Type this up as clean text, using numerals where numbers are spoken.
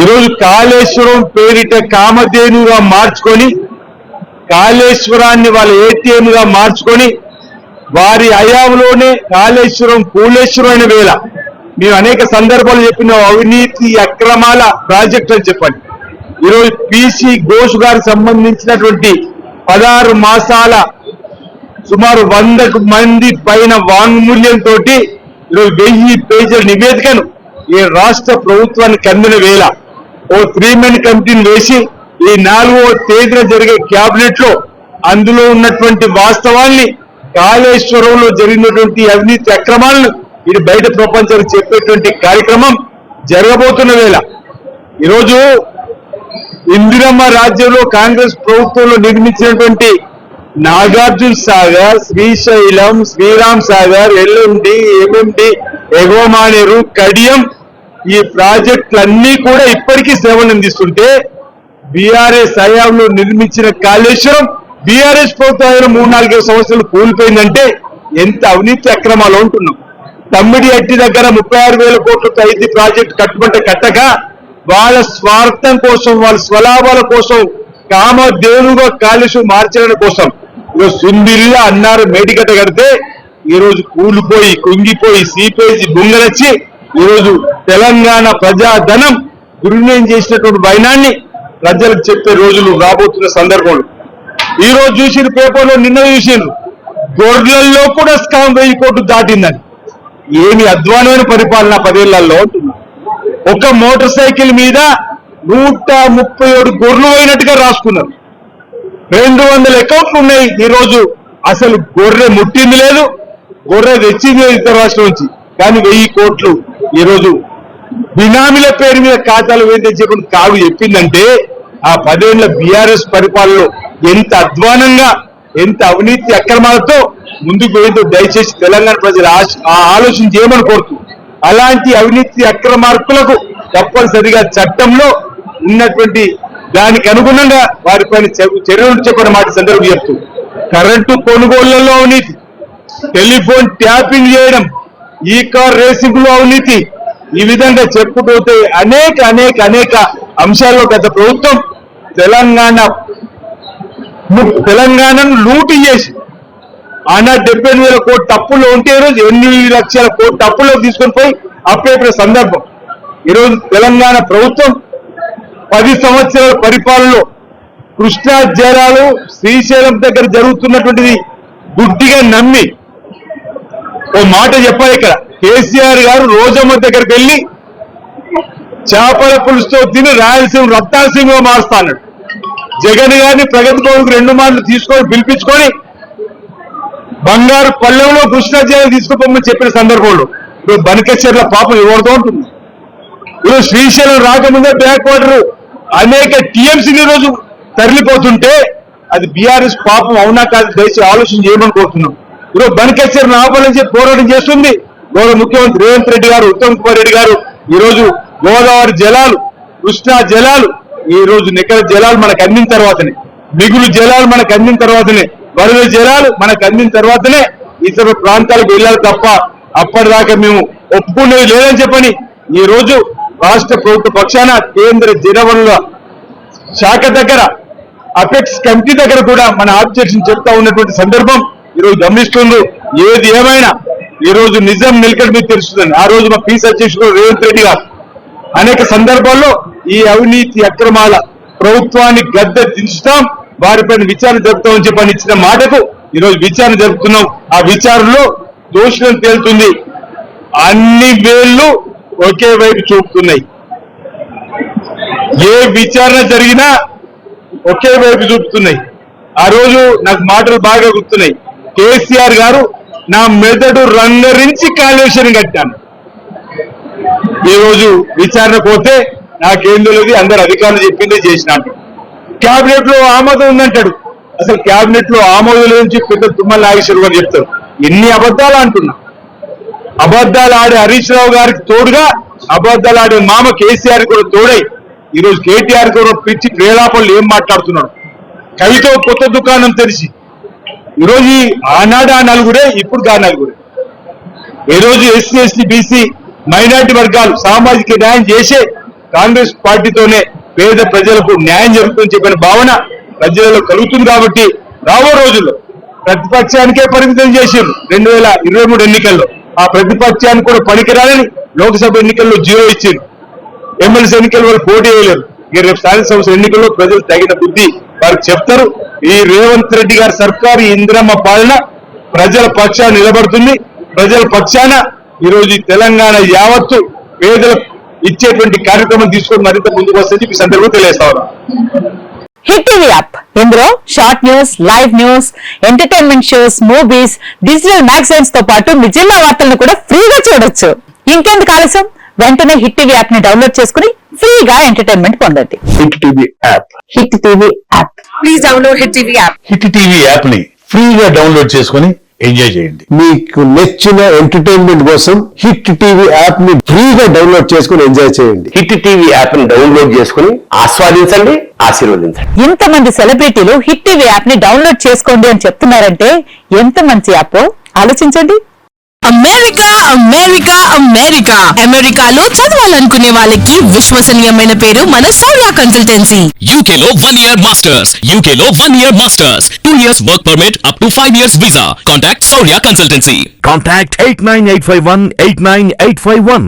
ఈరోజు కాళేశ్వరం పేరిట కామధేనుగా మార్చుకొని కాళేశ్వరాన్ని వాళ్ళ ఏటీఎంగా మార్చుకొని వారి హయాంలోనే కాళేశ్వరం కూలేశ్వరం అయిన వేళ మేము అనేక సందర్భాలు చెప్పిన అవినీతి అక్రమాల ప్రాజెక్ట్ అని చెప్పండి. ఈరోజు పిసి ఘోష్ గారికి సంబంధించినటువంటి 16 మాసాల సుమారు 100 మంది పైన వాంగ్మూల్యంతో ఈరోజు 1000 పేజీల నివేదికను ఈ రాష్ట్ర ప్రభుత్వానికి అందిన వేళ ఓ 3-man కమిటీని వేసి ఈ 4వ తేదీన జరిగే క్యాబినెట్ లో అందులో ఉన్నటువంటి వాస్తవాల్ని కాళేశ్వరంలో జరిగినటువంటి అవినీతి అక్రమాలను ఇది బయట ప్రపంచానికి చెప్పేటువంటి కార్యక్రమం జరగబోతున్న వేళ ఈరోజు ఇందిరమ్మ రాజ్యంలో కాంగ్రెస్ ప్రభుత్వంలో నిర్మించినటువంటి నాగార్జున సాగర్, శ్రీశైలం, శ్రీరామ్ సాగర్, ఎల్ఎండి, ఎంఎండి, ఎగోమానేరు, కడియం ఈ ప్రాజెక్టులన్నీ కూడా ఇప్పటికీ సేవలు అందిస్తుంటే బీఆర్ఎస్ హయాంలో నిర్మించిన కాళేశ్వరం బీఆర్ఎస్ ప్రభుత్వం 3-4 సంవత్సరాలు కూలిపోయిందంటే ఎంత అవినీతి అక్రమాలు ఉంటున్నాం. తమ్మిడి అట్టి దగ్గర 36,000 కోట్లతో 5 ప్రాజెక్టు కట్టక వాళ్ళ స్వార్థం కోసం వాళ్ళ స్వలాభాల కోసం కామధేనుగా కాళేశ్వరం మార్చడం కోసం ఈరోజు సుందిల్లా అన్నారు మేడిగడ్డ కడితే ఈరోజు కూలిపోయి కుంగిపోయి సీపేజీ బొంగలొచ్చి ఈరోజు తెలంగాణ ప్రజాధనం దుర్వినియోగం చేసినటువంటి వైనాన్ని ప్రజలకు చెప్పే రోజులు రాబోతున్న సందర్భంలో ఈ రోజు చూసిన పేపర్లో నిన్న చూసిండ్రు గొర్రెల్లో కూడా స్కామ్ 1000 కోట్లు దాటిందని. ఏమి అధ్వానమైన పరిపాలన 10 ఏళ్లలో ఉంటుంది. ఒక మోటార్ సైకిల్ మీద 137 గొర్రెలు అయినట్టుగా రాసుకున్నారు. 200 అకౌంట్లు ఉన్నాయి. ఈరోజు అసలు గొర్రె ముట్టింది లేదు, గొర్రె తెచ్చింది ఇతర రాష్ట్రం నుంచి. కానీ 1000 కోట్లు ఈరోజు బినామీల పేరు మీద ఖాతాలు వేయని చెప్పి కాగు చెప్పిందంటే ఆ 10 ఏళ్ల బీఆర్ఎస్ పరిపాలనలో ఎంత అధ్వానంగా ఎంత అవినీతి అక్రమాలతో ముందుకు పోయిందో దయచేసి తెలంగాణ ప్రజలు ఆలోచన చేయమని కోరుతూ అలాంటి అవినీతి అక్రమార్కులకు తప్పనిసరిగా చట్టంలో ఉన్నటువంటి దానికి అనుగుణంగా వారిపైన చర్యలు చెప్పిన మాట సందర్భం చెప్తూ కరెంటు కొనుగోళ్లలో అవినీతి, టెలిఫోన్ ట్యాపింగ్ చేయడం, ఈ కార్ రేసింగ్ లో అవినీతి, ఈ విధంగా చెప్పుకుంటూ అనేక అంశాల్లో గత ప్రభుత్వం తెలంగాణను లూటీ చేసి ఆనా 70,000 కోట్ల అప్పుల్లో ఉంటే ఈరోజు 8 లక్షల కోట్ల అప్పుల్లో తీసుకొని పోయి అప్పేపే సందర్భం. ఈరోజు తెలంగాణ ప్రభుత్వం 10 సంవత్సరాల పరిపాలనలో కృష్ణా జలాలు శ్రీశైలం దగ్గర జరుగుతున్నటువంటిది గుడ్డిగా నమ్మి ఓ మాట చెప్పాలి. ఇక్కడ కేసీఆర్ గారు రోజమ్మ దగ్గరికి వెళ్ళి చేపల పులుసుతో తిని రాయలసీమ రత్నాలసీమగా మారుస్తాడు. జగన్ గారిని ప్రగతి భవన్కు 2 మార్లు తీసుకొని పిలిపించుకొని బంగారు పల్లెంలో కృష్ణా జలాలు తీసుకుపోమని చెప్పిన సందర్భంలో ఇప్పుడు బనకచెర్ల పాపం ఎవరితో ఉంటుంది. ఈరోజు శ్రీశైలం రాకముందే బ్యాక్ వాటర్ అనేక టీఎంసీని రోజు తరలిపోతుంటే అది బీఆర్ఎస్ పాపం అవునా కాదు దయచేసి ఆలోచన చేయమని కోరుతున్నాం. ఈరోజు బనకచెర్ల ఆపాలని చెప్పి పోరాటం చేస్తుంది గౌరవ ముఖ్యమంత్రి రేవంత్ రెడ్డి గారు, ఉత్తమ్ కుమార్ రెడ్డి గారు. ఈరోజు గోదావరి జలాలు, కృష్ణా జలాలు, ఈ రోజు నికర జలాలు మనకు అందిన తర్వాతనే, మిగులు జలాలు మనకు అందిన తర్వాతనే, వరద జలాలు మనకు అందిన తర్వాతనే ఇతర ప్రాంతాలకు వెళ్ళాలి తప్ప అప్పటిదాకా మేము ఒప్పుకునేది లేదని చెప్పని ఈ రోజు రాష్ట్ర ప్రభుత్వ పక్షాన కేంద్ర జలవనరుల శాఖ దగ్గర అపెక్స్ కమిటీ దగ్గర కూడా మన ఆబ్జెక్షన్ చెప్తా ఉన్నటువంటి సందర్భం ఈరోజు గమనిస్తుండ్రు. ఏది ఏమైనా ఈ రోజు నిజం నిలకడ మీద తెలుస్తుందని ఆ రోజు మా పీసీ అధ్యక్షుడు రేవంత్ రెడ్డి గారు అనేక సందర్భాల్లో ఈ అవినీతి అక్రమాల ప్రభుత్వాన్ని గద్దె దించుతాం, వారిపైన విచారణ జరుపుతామని చెప్పని ఇచ్చిన మాటకు ఈరోజు విచారణ జరుపుతున్నాం. ఆ విచారణలో దోషులను తేలుతుంది. అన్ని వేళ్లు ఒకే వైపు చూపుతున్నాయి. ఏ విచారణ జరిగినా ఒకే వైపు చూపుతున్నాయి. ఆ రోజు నాకు మాటలు బాగా గుర్తున్నాయి. కేసీఆర్ గారు నా మెదడు రంగరించి కాళేశ్వరం కట్టాను. ఈ రోజు విచారణ పోతే నాకేం తెలియదు, అందరు అధికారులు చెప్పిందే చేసినట్టు. క్యాబినెట్ లో ఆమోదం ఉందంటాడు. అసలు క్యాబినెట్ లో ఆమోదం లేదని చెప్పి పెద్ద తుమ్మల నాగేశ్వర గారు చెప్తారు. ఎన్ని అబద్ధాలు అంటున్నా. అబద్ధాలు ఆడే హరీష్ రావు గారికి తోడుగా అబద్ధాలు ఆడే మామ కేసీఆర్ కూడా తోడై ఈరోజు కేటీఆర్ కూడా పిచ్చి ప్రేలాపలు ఏం మాట్లాడుతున్నాడు. కవితో కొత్త దుకాణం తెలిసి ఈరోజు ఆనాడు ఆ నలుగురే, ఇప్పుడు గా నలుగురే. ఈ రోజు ఎస్సీ ఎస్టీ బీసీ మైనార్టీ వర్గాలు సామాజిక న్యాయం చేసే కాంగ్రెస్ పార్టీతోనే పేద ప్రజలకు న్యాయం జరుగుతుందని చెప్పిన భావన ప్రజలలో కలుగుతుంది. కాబట్టి రాబో రోజుల్లో ప్రతిపక్షానికే పరిమితం చేశారు 2023 ఎన్నికల్లో. ఆ ప్రతిపక్షానికి కూడా పనికిరాలని లోక్సభ ఎన్నికల్లో 0 ఇచ్చారు. ఎమ్మెల్సీ ఎన్నికల్లో వాళ్ళు పోటీ వేయలేరు. ఇక రేపు స్థానిక సంస్థల ఎన్నికల్లో ప్రజలు తగిన బుద్ధి వారికి చెప్తారు. ఈ రేవంత్ రెడ్డి గారి సర్కారు ఇందిరమ్మ పాలన ప్రజల పక్షాన నిలబడుతుంది. ప్రజల పక్షాన ఈరోజు ఈ తెలంగాణ యావత్తు పేదలకు ఇచ్చేటువంటి కార్యక్రమం తీసుకొని మరింత ముందుకు వస్తుంది ఈ సందర్భంగా తెలియజేస్తా ఉన్నాను. హిట్ టీవీ యాప్ ఇందులో short news, live news, entertainment shows, movies, digital magazines తో పాటు మీ జిల్లా వార్తలను కూడా ఫ్రీగా చూడొచ్చు. ఇంకెందుకు ఆలస్యం, వెంటనే హిట్ టీవీ యాప్ ని డౌన్లోడ్ చేసుకుని ఫ్రీగా ఎంటర్టైన్మెంట్ పొందండి. Hit TV app. Hit TV app. Please download hit TV app. Hit TV app ని ఫ్రీగా డౌన్లోడ్ చేసుకుని ఎంజాయ్ చేయండి. మీకు నచ్చిన ఎంటర్టైన్మెంట్ కోసం హిట్ టీవీ యాప్ ని ఫ్రీగా డౌన్లోడ్ చేసుకుని ఎంజాయ్ చేయండి. హిట్ టీవీ యాప్ ని డౌన్లోడ్ చేసుకుని ఆస్వాదించండి, ఆశీర్వదించండి. ఇంతమంది సెలబ్రిటీలు హిట్ టీవీ యాప్ ని డౌన్లోడ్ చేసుకోండి అని చెప్తున్నారంటే ఎంత మంచి యాప్ ఆలోచించండి. అమెరికా అమెరికా అమెరికా అమెరికాలో చదవాలనుకునే వాళ్ళకి విశ్వసనీయమైన పేరు మన సౌర్య కన్సల్టెన్సీ. UK లో 1 year masters. UK లో 1 year masters. 2 years work permit up to 5 years visa. Contact Saurya Consultancy. Contact 89851 89851.